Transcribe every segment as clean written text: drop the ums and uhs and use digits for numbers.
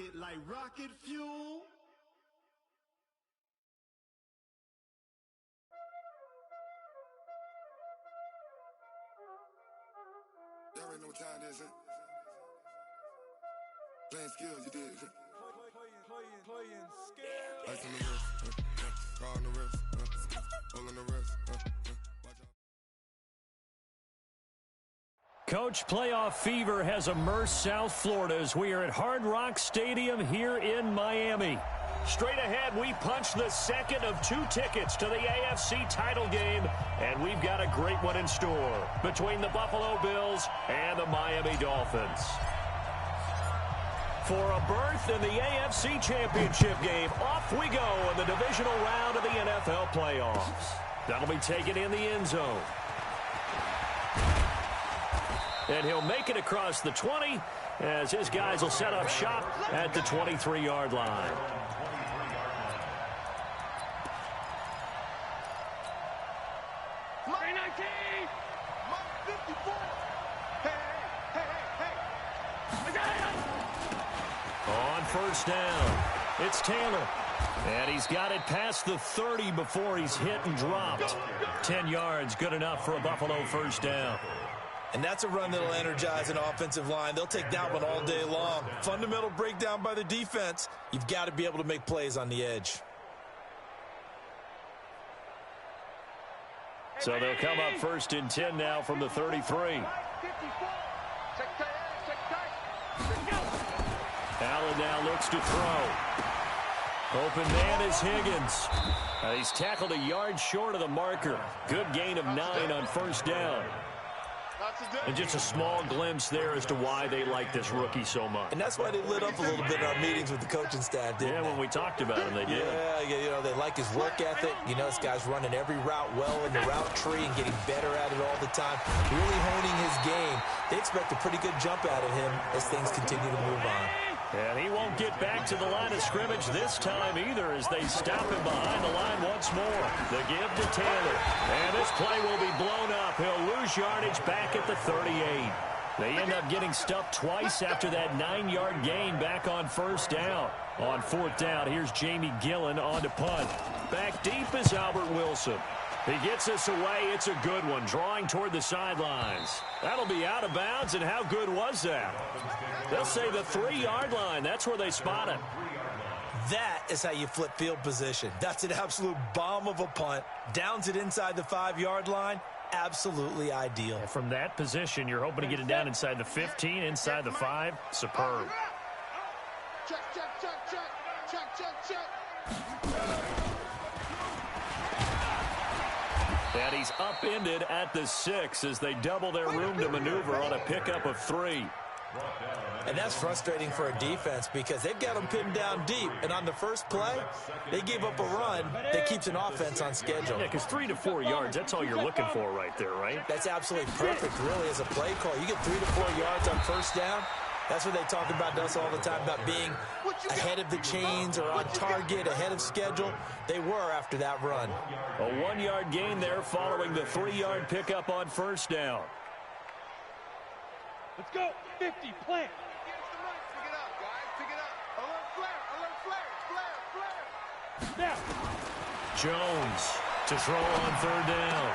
it like rocket fuel. Y'all already know what time it is, huh? Playing skills, you did. Playing skills. Ice on the wrist, car on the wrist, all on the wrist, watch out. Coach, playoff fever has immersed South Florida as we are at Hard Rock Stadium here in Miami. Straight ahead, we punch the second of 2 tickets to the AFC title game, and we've got a great one in store between the Buffalo Bills and the Miami Dolphins. For a berth in the AFC Championship game, off we go in the divisional round of the NFL playoffs. That'll be taken in the end zone. And he'll make it across the 20 as his guys will set up shop at the 23-yard line. On first down, it's Taylor. And he's got it past the 30 before he's hit and dropped. 10 yards, good enough for a Buffalo first down. And that's a run that'll energize an offensive line. They'll take that one all day long. Fundamental breakdown by the defense. You've got to be able to make plays on the edge. So they'll come up first and 10 now from the 33. Allen now looks to throw. Open man is Higgins. He's tackled a yard short of the marker. Good gain of 9 on first down. And just a small glimpse there as to why they like this rookie so much. And that's why they lit up a little bit in our meetings with the coaching staff, didn't they? When we talked about him, they did. Yeah, you know, they like his work ethic. You know, this guy's running every route well in the route tree and getting better at it all the time. Really honing his game. They expect a pretty good jump out of him as things continue to move on. And he won't get back to the line of scrimmage this time either as they stop him behind the line once more. The give to Taylor. And this play will be blown up. He'll lose yardage back at the 38. They end up getting stuffed twice after that 9-yard gain back on first down. On fourth down, here's Jamie Gillen on to punt. Back deep is Albert Wilson. He gets us away. It's a good one, drawing toward the sidelines. That'll be out of bounds, and how good was that? They'll say the 3-yard line. That's where they spot it. That is how you flip field position. That's an absolute bomb of a punt. Downs it inside the 5-yard line. Absolutely ideal. And from that position, you're hoping to get it down inside the 15, inside the 5. Superb. Check, check, check, check, check, check, check. And he's upended at the 6 as they double their room to maneuver on a pickup of 3. And that's frustrating for a defense because they've got them pinned down deep. And on the first play, they gave up a run that keeps an offense on schedule. Yeah, because 3 to 4 yards, that's all you're looking for right there, right? That's absolutely perfect, really, as a play call. You get 3 to 4 yards on first down. That's what they talk about to us all the time, about being ahead of the chains or on target, ahead of schedule. They were after that run. A 1-yard gain there following the 3-yard pickup on first down. Let's go. 50, plant. Against the right. Pick it up, guys. Pick it up. Alert flare. Alert flare. Flare. Flare. Now. Jones to throw on third down.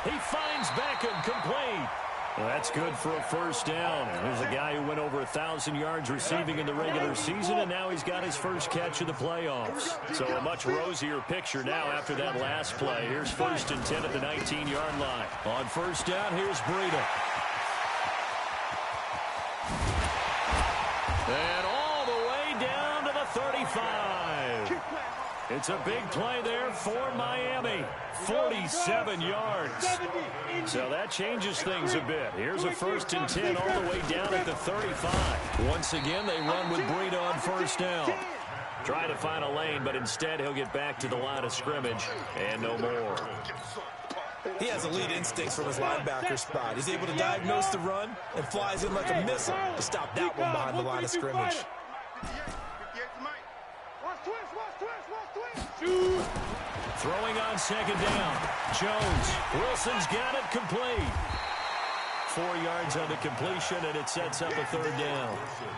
He finds Beckham complete. Well, that's good for a first down. There's a guy who went over 1,000 yards receiving in the regular season, and now he's got his first catch of the playoffs. So a much rosier picture now after that last play. Here's first and 10 at the 19-yard line. On first down, here's Breida. And all the way down to the 35. It's a big play there for Miami. 47 yards. So that changes things a bit. Here's a first and 10 all the way down at the 35. Once again, they run with Breida on first down. Try to find a lane, but instead he'll get back to the line of scrimmage and no more. He has elite instincts from his linebacker spot. He's able to diagnose the run and flies in like a missile to stop that one behind the line of scrimmage. Throwing on second down. Jones. Wilson's got it complete. 4 yards on the completion, and it sets up a 3rd down.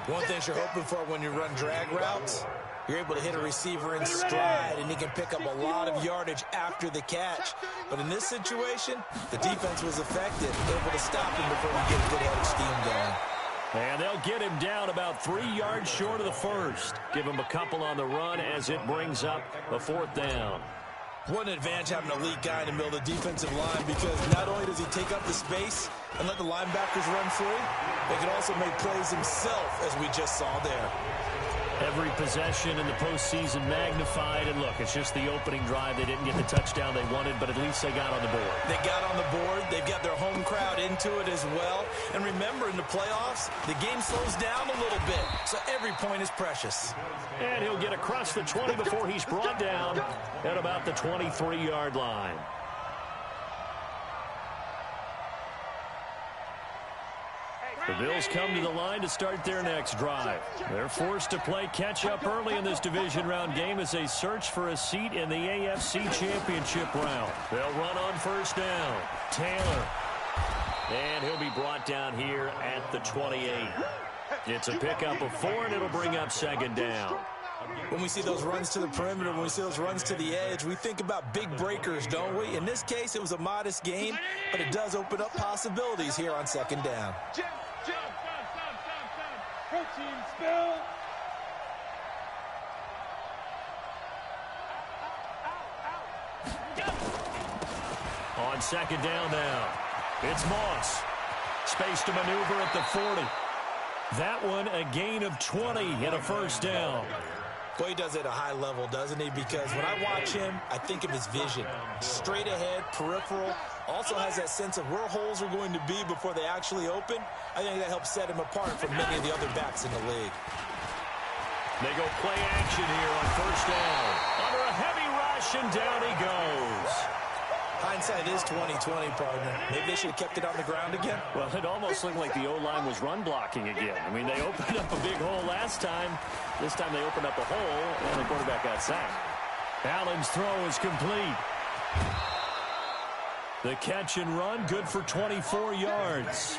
One thing you're hoping for when you run drag routes, you're able to hit a receiver in stride, and he can pick up a lot of yardage after the catch. But in this situation, the defense was effective, able to stop him before he get a good head of steam going. And they'll get him down about 3 yards short of the first. Give him a couple on the run as it brings up a 4th down. What an advantage having an elite guy in the middle of the defensive line, because not only does he take up the space and let the linebackers run free, he can also make plays himself, as we just saw there. Every possession in the postseason magnified, and look, it's just the opening drive. They didn't get the touchdown they wanted, but at least they got on the board. They got on the board. They've got their home crowd into it as well. And remember, in the playoffs, the game slows down a little bit, so every point is precious. And he'll get across the 20 before he's brought down at about the 23-yard line. The Bills come to the line to start their next drive. They're forced to play catch-up early in this division round game as they search for a seat in the AFC Championship round. They'll run on 1st down. Taylor. And he'll be brought down here at the 28. It's a pickup of 4, and it'll bring up 2nd down. When we see those runs to the perimeter, when we see those runs to the edge, we think about big breakers, don't we? In this case, it was a modest gain, but it does open up possibilities here on 2nd down. Protein spill. On 2nd down now, it's Moss. Space to maneuver at the 40. That one a gain of 20 and a 1st down. Well, he does it at a high level, doesn't he? Because when I watch him, I think of his vision. Straight ahead, peripheral. Also has that sense of where holes are going to be before they actually open. I think that helps set him apart from many of the other backs in the league. They go play action here on 1st down. Under a heavy rush, and down he goes. Hindsight is 20/20, partner. Maybe they should have kept it on the ground again. Well, it almost looked like the O-line was run blocking again. I mean, they opened up a big hole last time. This time they opened up a hole, and the quarterback got sacked. Allen's throw is complete. The catch and run, good for 24 yards.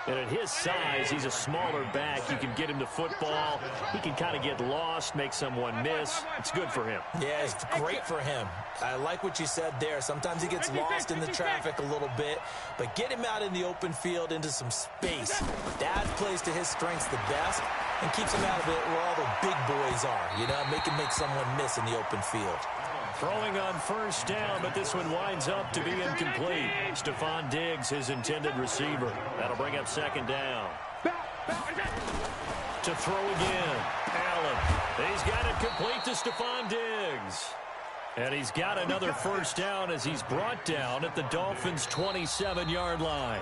And at his size, he's a smaller back. You can get him the football. He can kind of get lost, make someone miss. It's good for him. Yeah, it's great for him. I like what you said there. Sometimes he gets lost in the traffic a little bit, but get him out in the open field into some space. That plays to his strengths the best and keeps him out of it where all the big boys are, you know, make someone miss in the open field. Throwing on 1st down, but this one winds up to be incomplete. Stephon Diggs, his intended receiver. That'll bring up 2nd down. To throw again. Allen. He's got it complete to Stephon Diggs. And he's got another 1st down as he's brought down at the Dolphins' 27-yard line.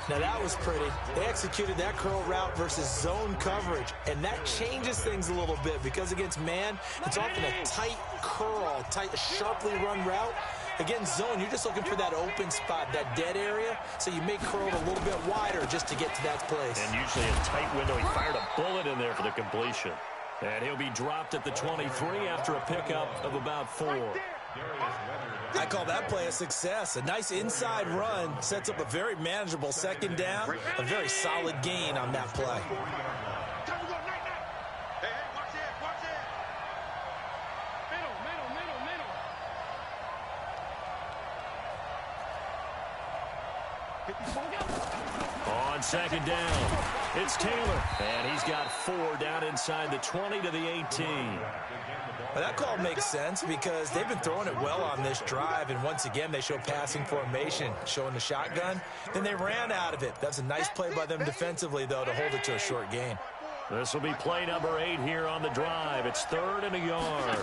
Now that was pretty. They executed that curl route versus zone coverage, and that changes things a little bit because against man, it's often a tight curl, sharply run route. Against zone, you're just looking for that open spot, that dead area, so you make curl a little bit wider just to get to that place. And usually a tight window. He fired a bullet in there for the completion. And he'll be dropped at the 23 after a pickup of about 4. I call that play a success. A nice inside run sets up a very manageable 2nd down, a very solid gain on that play. On 2nd down, it's Taylor, and he's got 4 down inside the 20 to the 18. Well, that call makes sense because they've been throwing it well on this drive, and once again they show passing formation, showing the shotgun. Then they ran out of it. That's a nice play by them defensively, though, to hold it to a short gain. This will be play number 8 here on the drive. It's 3rd and a yard.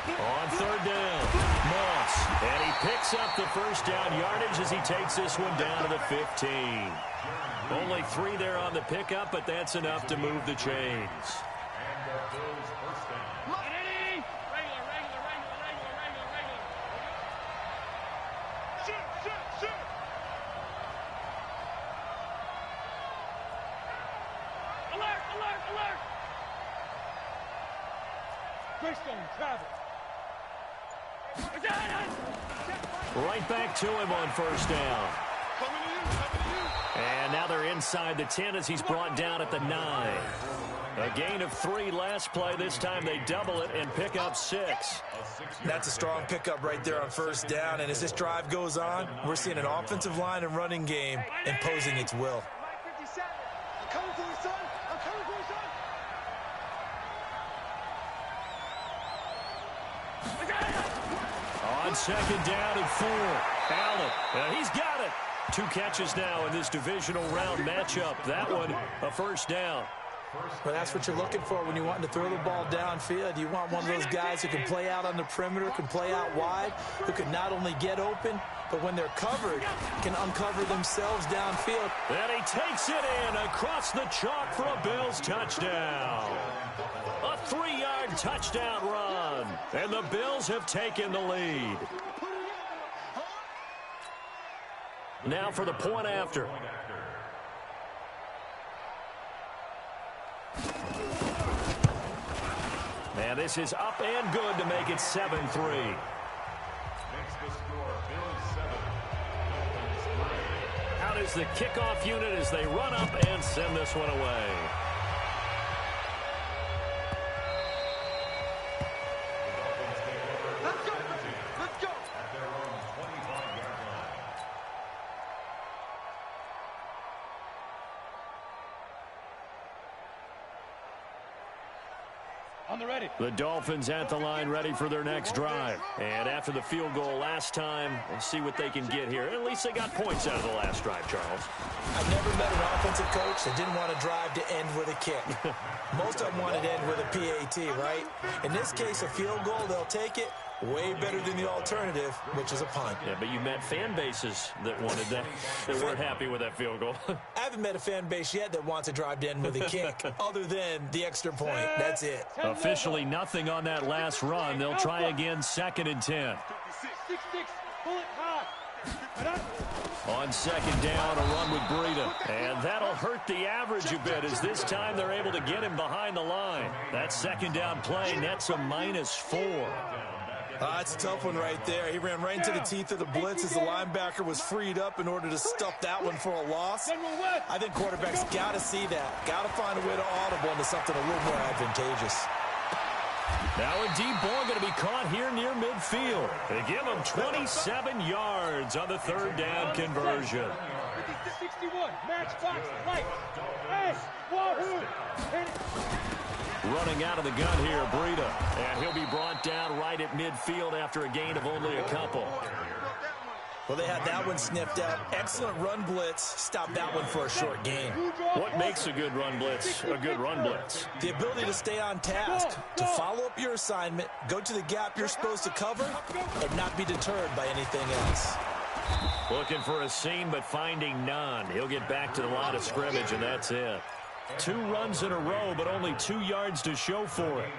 On 3rd down, Moss, and he picks up the 1st down yardage as he takes this one down to the 15. Only 3 there on the pickup, but that's enough to move the chains. Right back to him on 1st down. they're inside the 10 as he's brought down at the 9. A gain of 3 last play. This time they double it and pick up 6. That's a strong pickup right there on first down. And as this drive goes on, we're seeing an offensive line and running game imposing its will. I'm coming for you, son. I'm coming for you, son. On second down and 4. Allen, he's got it. 2 catches now in this divisional round matchup. That one, a first down. Well, that's what you're looking for when you want to throw the ball downfield. You want one of those guys who can play out on the perimeter, can play out wide, who can not only get open, but when they're covered, can uncover themselves downfield. And he takes it in across the chalk for a Bills touchdown. A 3-yard touchdown run. And the Bills have taken the lead. Now for the point after. And this is up and good to make it 7-3. Out is the kickoff unit as they run up and send this one away. Let's go. Let's go. On the ready. The Dolphins at the line ready for their next drive. And after the field goal last time, we'll see what they can get here. At least they got points out of the last drive, Charles. I've never met an offensive coach that didn't want to drive to end with a kick. Most of them wanted to end with a PAT, right? In this case, a field goal, they'll take it. Way better than the alternative, which is a punt. Yeah, but you met fan bases that wanted that, that weren't happy with that field goal. I haven't met a fan base yet that wants to drive to end with a kick, other than the extra point. That's it. Officially nothing on that last run. They'll try again, 2nd and 10. 6-6. Pull it high. On second down, a run with Breida. And that'll hurt the average a bit as this time they're able to get him behind the line. That second down play nets a -4. That's a tough one right there. He ran right into the teeth of the blitz as the linebacker was freed up in order to stuff that one for a loss. I think quarterbacks got to see that. Got to find a way to audible into something a little more advantageous. Now a deep ball going to be caught here near midfield. They give him 27 yards on the 3rd down conversion. 61. Matchbox. Light. Hey. Wahoo. Running out of the gun here, Breida. And he'll be brought down right at midfield after a gain of only a couple. Well, they had that one sniffed out. Excellent run blitz. Stopped that one for a short gain. What makes a good run blitz a good run blitz? The ability to stay on task, to follow up your assignment, go to the gap you're supposed to cover, and not be deterred by anything else. Looking for a seam, but finding none. He'll get back to the line of scrimmage, and that's it. 2 runs in a row, but only 2 yards to show for it.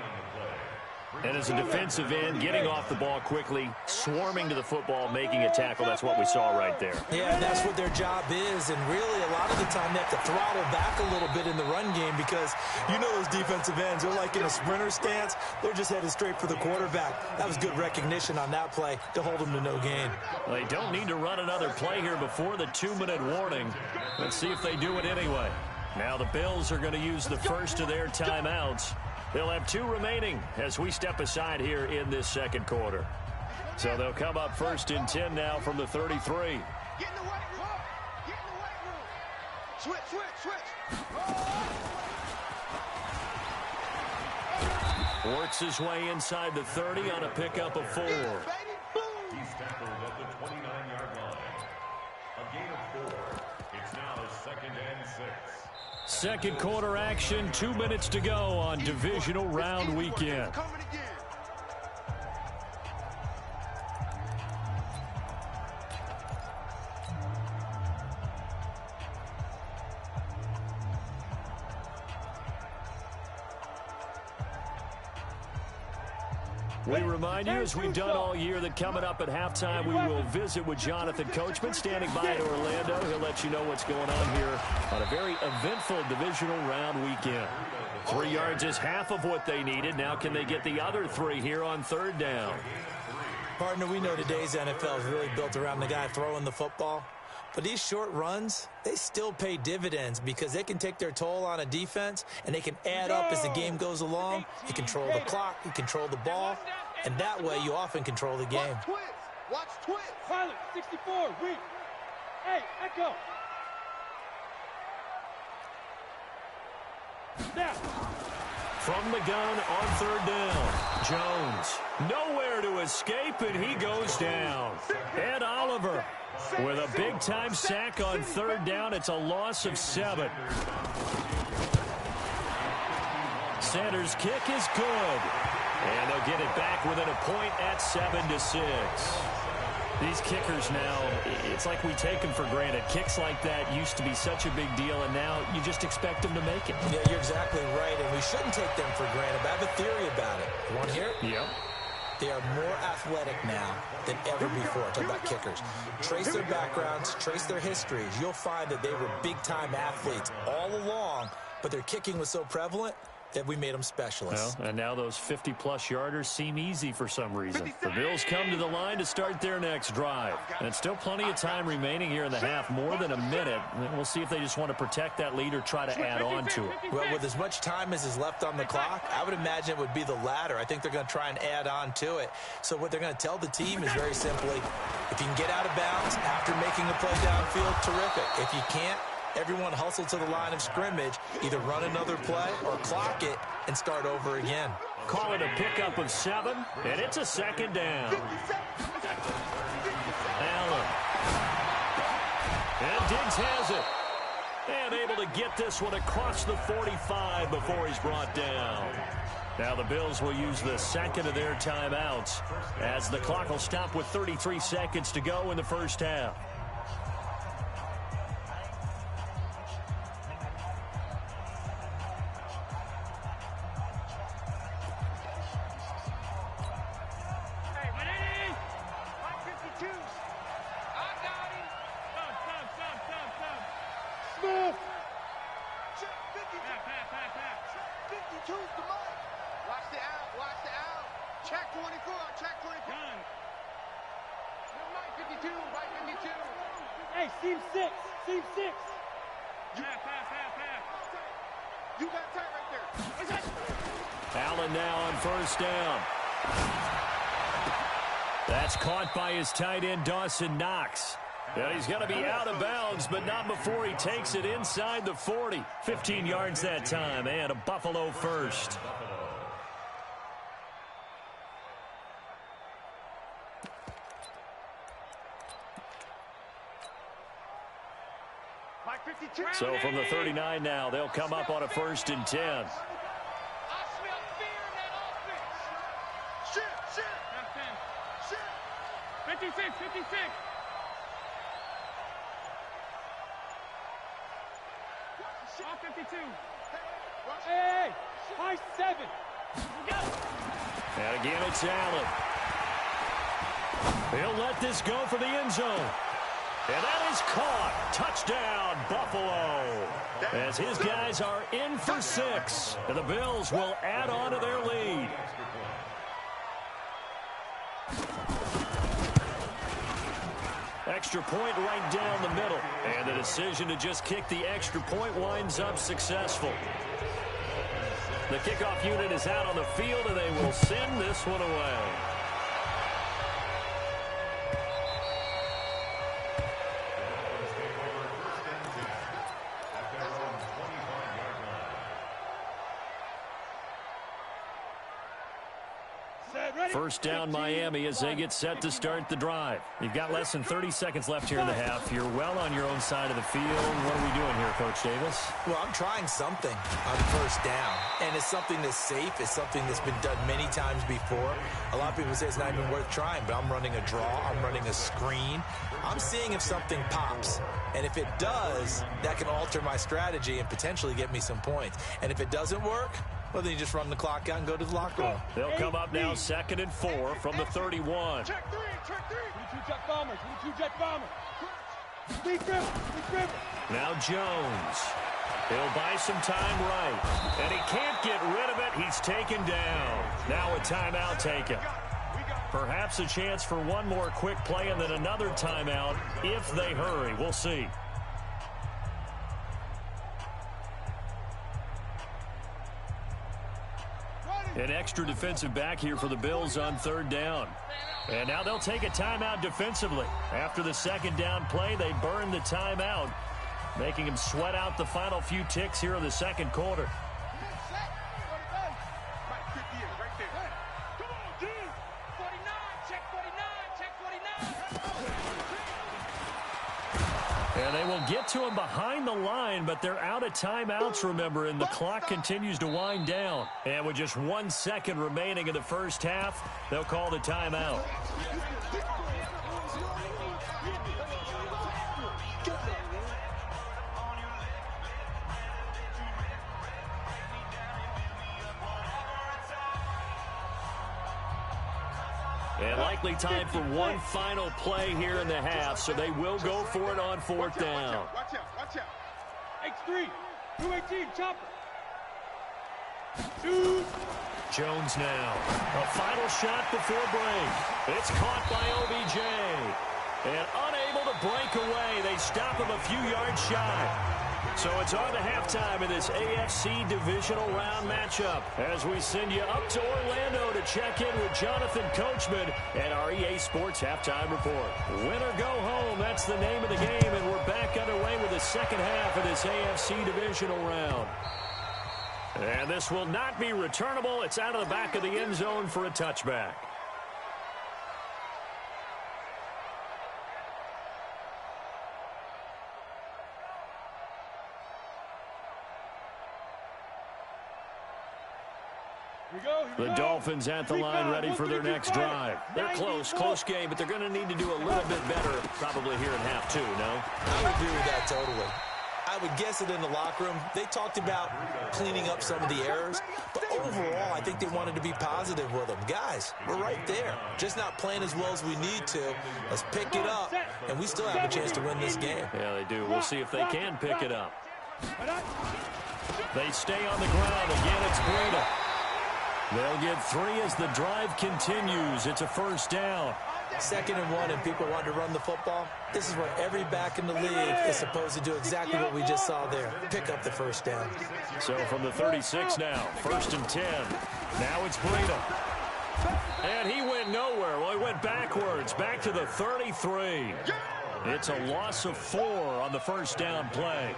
And as a defensive end, getting off the ball quickly, swarming to the football, making a tackle, that's what we saw right there. Yeah, that's what their job is, and really a lot of the time they have to throttle back a little bit in the run game because you know those defensive ends, they're like in a sprinter stance. They're just headed straight for the quarterback. That was good recognition on that play to hold them to no gain. Well, they don't need to run another play here before the 2-minute warning. Let's see if they do it anyway. Now the Bills are going to use the first of their timeouts. They'll have 2 remaining as we step aside here in this second quarter. So they'll come up 1st and 10 now from the 33. Get in the weight room. Get in the weight room. Switch. Works his way inside the 30 on a pickup of 4. He's tackled at the 29-yard line. A gain of 4. It's now 2nd and 6. Second quarter action, 2 minutes to go on divisional round weekend. We remind you, as we've done all year, that coming up at halftime, we will visit with Jonathan Coachman standing by in Orlando. He'll let you know what's going on here on a very eventful divisional round weekend. 3 yards is half of what they needed. Now can they get the other 3 here on 3rd down? Partner, we know today's NFL is really built around the guy throwing the football. But these short runs, they still pay dividends because they can take their toll on a defense, and they can add up as the game goes along. You control the clock, you control the ball, and that way you often control the game. Watch twins. Watch twins. Pilot, 64, weak. Hey, echo. Snap. From the gun on third down, Jones nowhere to escape, and he goes down. Ed Oliver with a big-time sack on third down. It's a loss of 7. Sanders' kick is good, and they'll get it back within a point at 7-6. These kickers now, it's like we take them for granted. Kicks like that used to be such a big deal, and now you just expect them to make it. Yeah, you're exactly right, and we shouldn't take them for granted. But I have a theory about it. You want to hear it? Yep. They are more athletic now than ever before. Talk about kickers. Trace their backgrounds, trace their histories. You'll find that they were big-time athletes all along, but their kicking was so prevalent that we made them specialists. Well, and now those 50-plus yarders seem easy for some reason. The Bills come to the line to start their next drive. And still plenty of time remaining here in the half, more than a minute. We'll see if they just want to protect that lead or try to add on to it. Well, with as much time as is left on the clock, I would imagine it would be the latter. I think they're going to try and add on to it. So what they're going to tell the team is very simply, if you can get out of bounds after making a play downfield, terrific. If you can't, everyone hustle to the line of scrimmage, either run another play or clock it and start over again. Call it a pickup of 7, and it's a second down. Allen. And Diggs has it. And able to get this one across the 45 before he's brought down. Now the Bills will use the second of their timeouts as the clock will stop with 33 seconds to go in the first half. Hey, seam 6. Seam 6. You got tight right there. Allen now on first down. That's caught by his tight end, Dawson Knox. And he's going to be out of bounds, but not before he takes it inside the 40. 15 yards that time, and a Buffalo first. So from the 39 now, they'll come up on a 1st and 10. I smell fear in that offense. Shit. 56. Off 52. Hey, high 7. Go. And again, it's Allen. He'll let this go for the end zone. And that is caught. Touchdown, Buffalo. As his guys are in for 6. And the Bills will add on to their lead. Extra point right down the middle. And the decision to just kick the extra point winds up successful. The kickoff unit is out on the field, and they will send this one away. First down, Miami, as they get set to start the drive. You've got less than 30 seconds left here in the half. You're well on your own side of the field. What are we doing here, Coach Davis? Well, I'm trying something on first down, and it's something that's safe. It's something that's been done many times before. A lot of people say it's not even worth trying, but I'm running a draw. I'm running a screen. I'm seeing if something pops, and if it does, that can alter my strategy and potentially get me some points. And if it doesn't work, well, then you just run the clock out and go to the locker room. They'll come up now 2nd and 4 from the 31. Check 3. 22 jet bombers. 22 jet bombers. Deep river. Now Jones. He'll buy some time right. And he can't get rid of it. He's taken down. Now a timeout taken. Perhaps a chance for one more quick play and then another timeout if they hurry. We'll see. An extra defensive back here for the Bills on third down. And now they'll take a timeout defensively. After the second down play, they burn the timeout, making them sweat out the final few ticks here in the second quarter. And they will get to him behind the line, but they're out of timeouts, remember, and the clock continues to wind down. And with just 1 second remaining in the first half, they'll call the timeout. And likely time for one final play here in the half, so they will go for it on fourth down. Watch out. X3, 218, chopper. Shoot. Jones now. A final shot before break. It's caught by OBJ. And unable to break away. They stop him a few yards shy. So it's on to halftime in this AFC divisional round matchup as we send you up to Orlando to check in with Jonathan Coachman and our EA Sports Halftime Report. Win or go home, that's the name of the game, and we're back underway with the second half of this AFC divisional round. And this will not be returnable. It's out of the back of the end zone for a touchback. The Dolphins at the line ready for their next drive. They're close game, but they're going to need to do a little bit better probably here in half two, no? I would agree with that totally. I would guess it in the locker room. They talked about cleaning up some of the errors, but overall, I think they wanted to be positive with them. Guys, we're right there. Just not playing as well as we need to. Let's pick it up, and we still have a chance to win this game. Yeah, they do. We'll see if they can pick it up. They stay on the ground. Again, it's Breda. They'll get 3 as the drive continues. It's a first down. 2nd and 1, and people want to run the football. This is where every back in the league is supposed to do exactly what we just saw there. Pick up the first down. So from the 36 now, 1st and 10. Now it's Breda. And he went nowhere. Well, he went backwards, back to the 33. It's a loss of 4 on the first down play.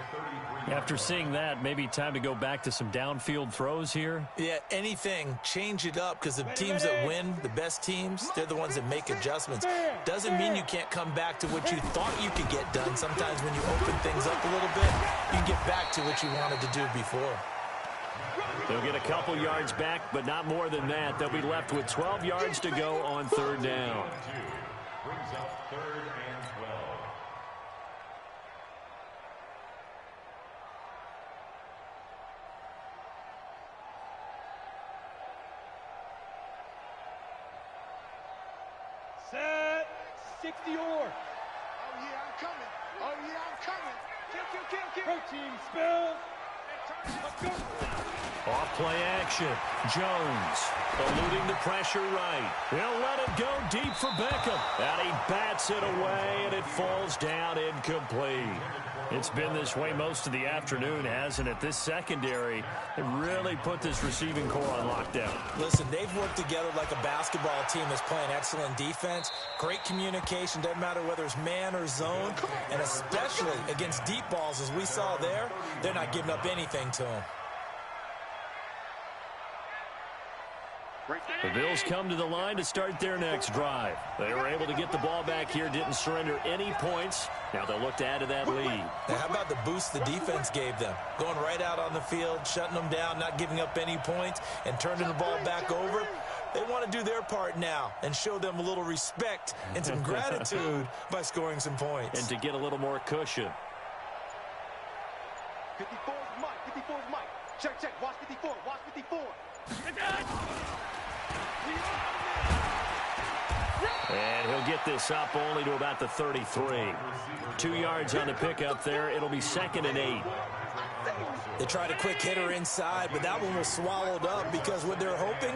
After seeing that, maybe time to go back to some downfield throws here? Yeah, anything. Change it up, because the teams that win, the best teams, they're the ones that make adjustments. Doesn't mean you can't come back to what you thought you could get done. Sometimes when you open things up a little bit, you can get back to what you wanted to do before. They'll get a couple yards back, but not more than that. They'll be left with 12 yards to go on third down. Brings up 3rd and 12. Set. 60 or. Oh, yeah, I'm coming. Kill. Protein spill. Let's go. Off play action. Jones eluding the pressure right. He'll let it go deep for Beckham. And he bats it away, and it falls down incomplete. It's been this way most of the afternoon, hasn't it? This secondary really put this receiving core on lockdown. Listen, they've worked together like a basketball team that's playing excellent defense. Great communication, doesn't matter whether it's man or zone. And especially against deep balls, as we saw there, they're not giving up anything to them. The Bills come to the line to start their next drive. They were able to get the ball back here, didn't surrender any points. Now they'll look to add to that lead. Now, how about the boost the defense gave them? Going right out on the field, shutting them down, not giving up any points, and turning the ball back over. They want to do their part now and show them a little respect and some gratitude by scoring some points. And to get a little more cushion. 54's Mike. Check. Watch 54. And he'll get this up only to about the 33. 2 yards on the pickup there. It'll be 2nd and 8. They tried a quick hitter inside, but that one was swallowed up because what they're hoping,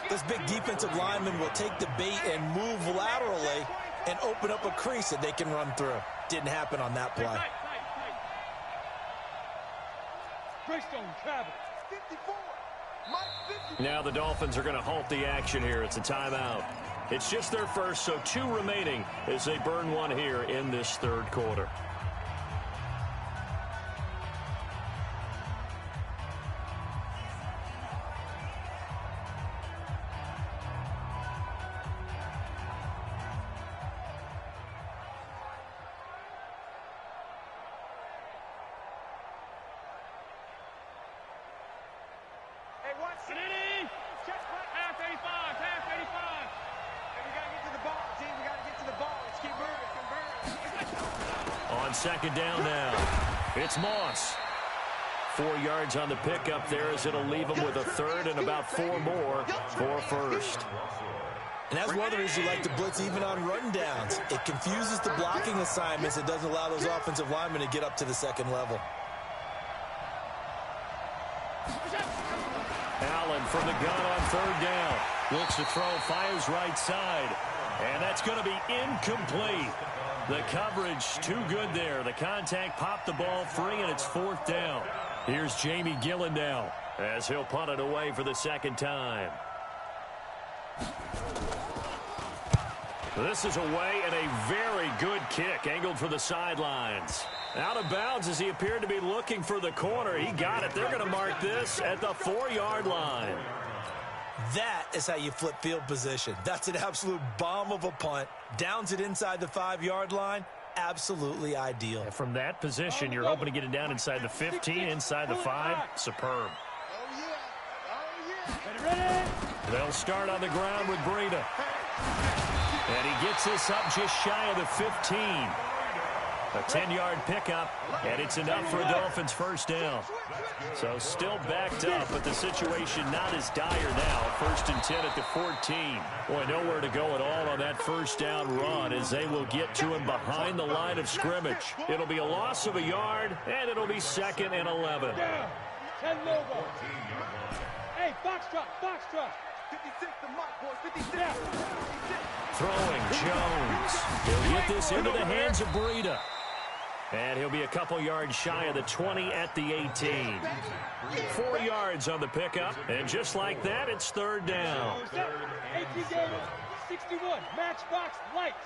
this big defensive lineman will take the bait and move laterally and open up a crease that they can run through. Didn't happen on that play. Now the Dolphins are going to halt the action here. It's a timeout. It's just their first, so 2 remaining as they burn one here in this third quarter. Second down now. It's Moss. 4 yards on the pickup there as it'll leave him with a third and about 4 more for first. And that's one of the reasons you like to blitz even on run downs. It confuses the blocking assignments. It doesn't allow those offensive linemen to get up to the second level. Allen from the gun on third down. Looks to throw, fires right side. And that's going to be incomplete. The coverage too good there. The contact popped the ball free, and it's 4th down. Here's Jamie Gillen now as he'll punt it away for the second time. This is away and a very good kick angled for the sidelines. Out of bounds as he appeared to be looking for the corner. He got it. They're going to mark this at the 4-yard line. That is how you flip field position. That's an absolute bomb of a punt. Downs it inside the 5-yard line. Absolutely ideal. And from that position, you're hoping to get it down inside the 15, inside the 5. Superb. They'll start on the ground with Breida. And he gets this up just shy of the 15. A 10-yard pickup, and it's enough for a Dolphins first down. So still backed up, but the situation not as dire now. 1st and 10 at the 14. Boy, nowhere to go at all on that first down run as they will get to him behind the line of scrimmage. It'll be a loss of a yard, and it'll be 2nd and 11. 10 logo. Hey, box drop. 56 the mark, boys. 56. Throwing Jones. He'll get this into the hands of Breida. And he'll be a couple yards shy of the 20 at the 18. 4 yards on the pickup, and just like that, it's 3rd down. 18 games, 61, matchbox lights.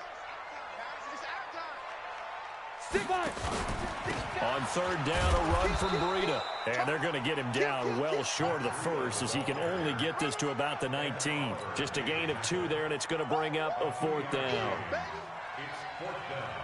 On 3rd down, a run from Breida. And they're going to get him down well short of the first as he can only get this to about the 19. Just a gain of 2 there, and it's going to bring up a 4th down. It's 4th down.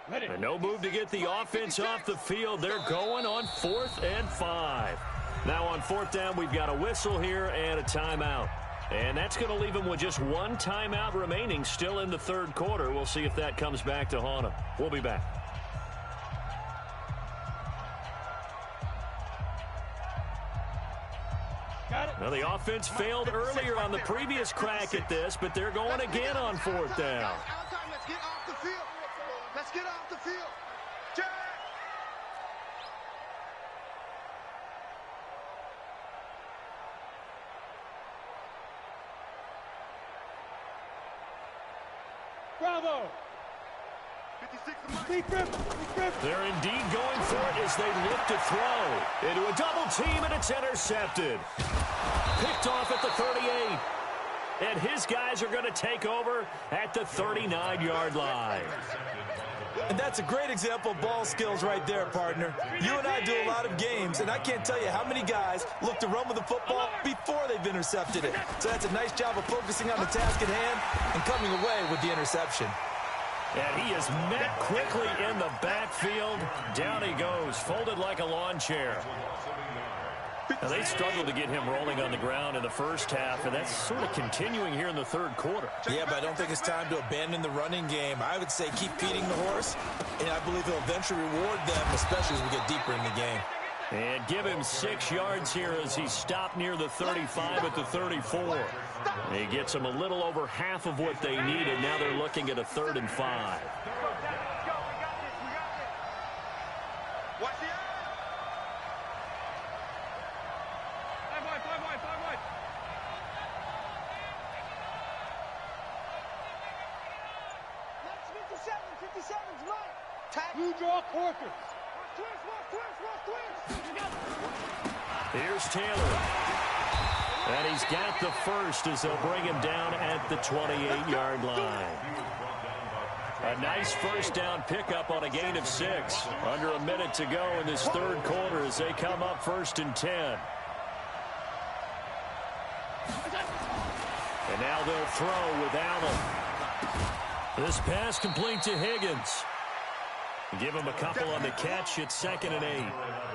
And no move to get the offense off the field. They're going on 4th and 5. Now on 4th down, we've got a whistle here and a timeout. And that's going to leave them with just 1 timeout remaining still in the 3rd quarter. We'll see if that comes back to haunt them. We'll be back. Now the offense failed earlier on the previous crack at this, but they're going again on 4th down. Let's get off the field. Let's get off the field. Jack! Bravo. They're indeed going for it as they look to throw. Into a double team, and it's intercepted. Picked off at the 38. And his guys are going to take over at the 39-yard line. And that's a great example of ball skills right there, partner. You and I do a lot of games, and I can't tell you how many guys look to run with the football before they've intercepted it. So that's a nice job of focusing on the task at hand and coming away with the interception. And he is met quickly in the backfield. Down he goes, folded like a lawn chair. Now, they struggled to get him rolling on the ground in the first half, and that's sort of continuing here in the third quarter. Yeah, but I don't think it's time to abandon the running game. I would say keep feeding the horse, and I believe he'll eventually reward them, especially as we get deeper in the game. And give him 6 yards here as he stopped near the 35 at the 34. He gets them a little over half of what they needed. Now they're looking at a 3rd and 5. You draw quarters. Here's Taylor. And he's got the first as they'll bring him down at the 28-yard line. A nice first down pickup on a gain of 6. Under a minute to go in this third quarter as they come up 1st and 10. And now they'll throw with Allen. This pass complete to Higgins. Give him a couple on the catch. It's 2nd and 8.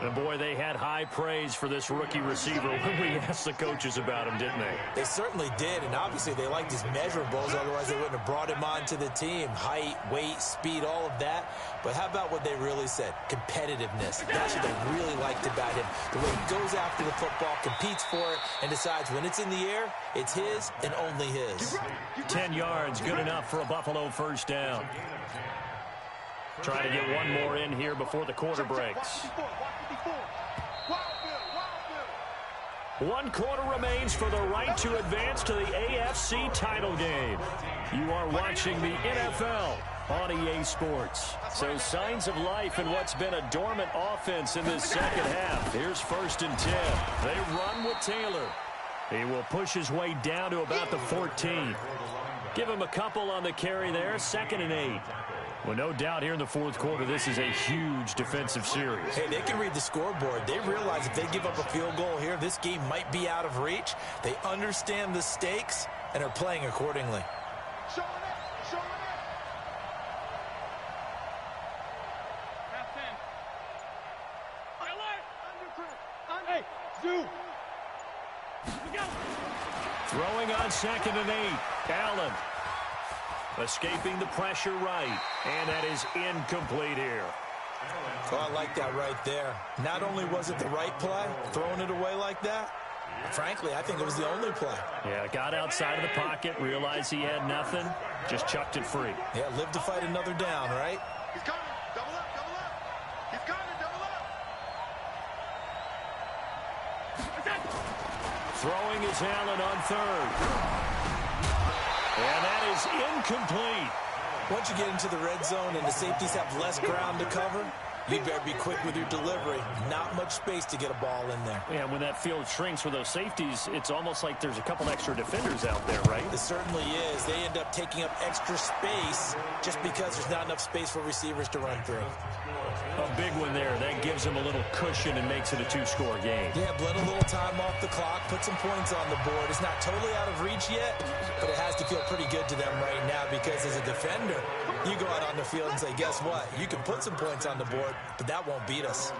And, boy, they had high praise for this rookie receiver when we asked the coaches about him, didn't they? They certainly did, and obviously they liked his measurables. Otherwise, they wouldn't have brought him onto the team. Height, weight, speed, all of that. But how about what they really said? Competitiveness. That's what they really liked about him. The way he goes after the football, competes for it, and decides when it's in the air, it's his and only his. 10 yards, good enough for a Buffalo first down. Trying to get one more in here before the quarter breaks. 1 quarter remains for the right to advance to the AFC title game. You are watching the NFL on EA Sports. So signs of life in what's been a dormant offense in this second half. Here's 1st and 10. They run with Taylor. He will push his way down to about the 14. Give him a couple on the carry there. 2nd and 8. Well, no doubt here in the fourth quarter, this is a huge defensive series. Hey, they can read the scoreboard. They realize if they give up a field goal here, this game might be out of reach. They understand the stakes and are playing accordingly. Hey, Zoo. Throwing on 2nd and 8. Allen. Escaping the pressure right. And that is incomplete here. Oh, I like that right there. Not only was it the right play, throwing it away like that, frankly, I think it was the only play. Yeah, got outside of the pocket, realized he had nothing, just chucked it free. Yeah, live to fight another down, right? He's coming. Double up, double up. He's coming, double up. Throwing is Allen on 3rd. And that is incomplete. Once you get into the red zone and the safeties have less ground to cover, you better be quick with your delivery. Not much space to get a ball in there. Yeah, when that field shrinks with those safeties, it's almost like there's a couple extra defenders out there, right? It certainly is. They end up taking up extra space just because there's not enough space for receivers to run through. A big one there. That gives them a little cushion and makes it a 2-score game. Yeah, bled a little time off the clock, put some points on the board. It's not totally out of reach yet, but it has to feel pretty good to them right now because as a defender, you go out on the field and say, guess what? You can put some points on the board, but that won't beat us.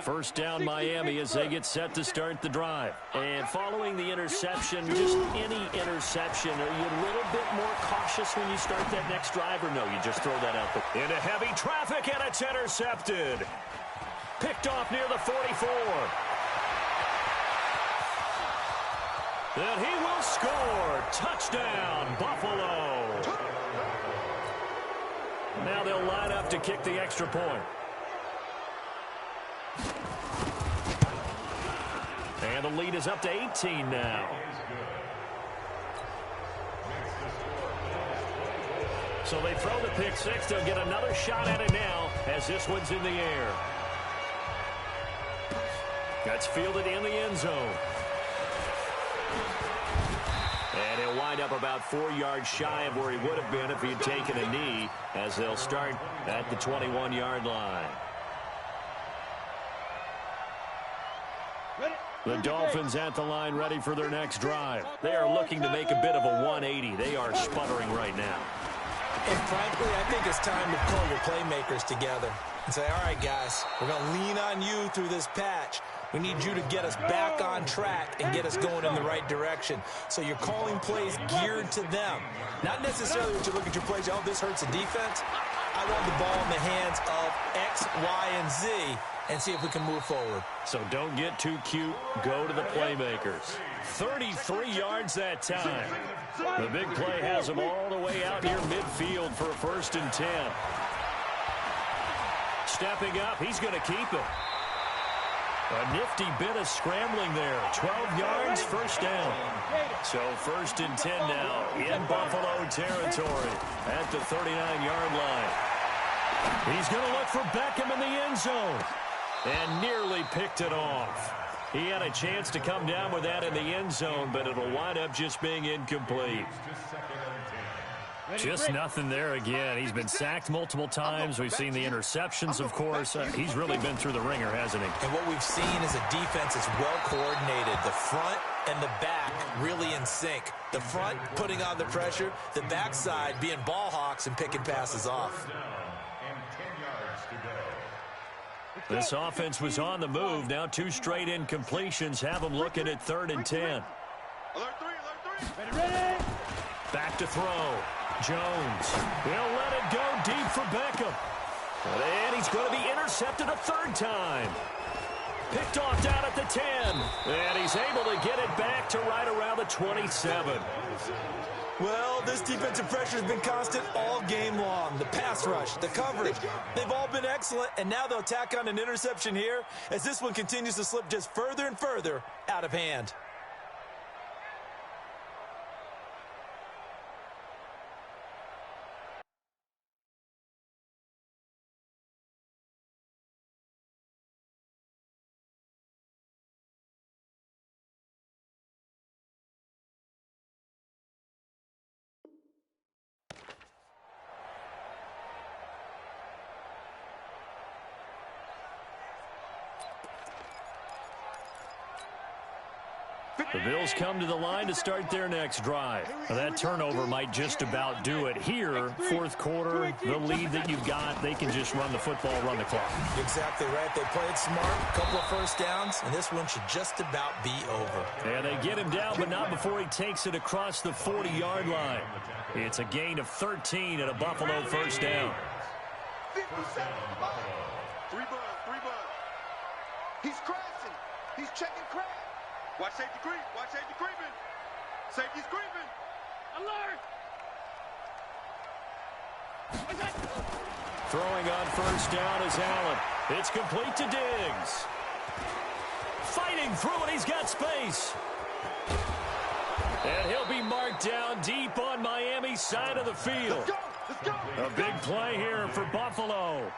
First down Miami as they get set to start the drive. And following the interception, just any interception, are you a little bit more cautious when you start that next drive, or no, you just throw that out there? Into heavy traffic, and it's intercepted. Picked off near the 44. That he will score. Touchdown, Buffalo. Now they'll line up to kick the extra point. And the lead is up to 18 now. So they throw the pick six. They'll get another shot at it now as this one's in the air. That's fielded in the end zone. And he'll wind up about 4 yards shy of where he would have been if he had taken a knee, as they'll start at the 21-yard line. The Dolphins at the line, ready for their next drive. They are looking to make a bit of a 180. They are sputtering right now. And frankly, I think it's time to pull your playmakers together and say, all right, guys, we're going to lean on you through this patch. We need you to get us back on track and get us going in the right direction. So you're calling plays geared to them. Not necessarily when you look at your plays, oh, this hurts the defense. I want the ball in the hands of X, Y, and Z and see if we can move forward. So don't get too cute. Go to the playmakers. 33 yards that time. The big play has him all the way out near midfield for a 1st and 10. Stepping up, he's going to keep it. A nifty bit of scrambling there. 12 yards, 1st down. So 1st and 10 now in Buffalo territory at the 39-yard line. He's going to look for Beckham in the end zone. And nearly picked it off. He had a chance to come down with that in the end zone, but it'll wind up just being incomplete. Just nothing there again. He's been sacked multiple times. We've seen the interceptions, of course. He's really been through the ringer, hasn't he? And what we've seen is a defense that's well coordinated. The front and the back really in sync. The front putting on the pressure, the backside being ball hawks and picking passes off. This offense was on the move. Now 2 straight incompletions have them looking at 3rd and 10. Alert 3, alert 3. Ready. Back to throw. Jones. He'll let it go deep for Beckham. And he's going to be intercepted a 3rd time. Picked off down at the 10. And he's able to get it back to right around the 27. Well, this defensive pressure has been constant all game long. The pass rush, the coverage, they've all been excellent, and now they'll tack on an interception here as this one continues to slip just further and further out of hand. The Bills come to the line to start their next drive. Now, that turnover might just about do it here. 4th quarter, the lead that you've got, they can just run the football, run the clock. Exactly right. They played smart, a couple of 1st downs, and this one should just about be over. And they get him down, but not before he takes it across the 40-yard line. It's a gain of 13 and a Buffalo 1st down. 57. 3 bud. He's crashing. He's checking crash. Watch safety creep. Watch safety creeping. Safety's creeping. Alert! Throwing on 1st down is Allen. It's complete to Diggs. Fighting through it. He's got space. And he'll be marked down deep on Miami's side of the field. Let's go. A big play here for Buffalo.